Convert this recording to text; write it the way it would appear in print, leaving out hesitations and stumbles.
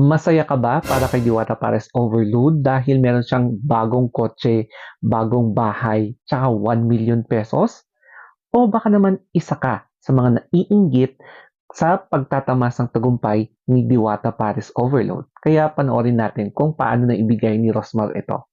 Masaya ka ba para kay Diwata Pares Overload dahil meron siyang bagong kotse, bagong bahay, tsaka 1 million pesos? O baka naman isa ka sa mga naiinggit sa pagtatamasang tagumpay ni Diwata Pares Overload? Kaya panoorin natin kung paano na ibigay ni Rosmar ito.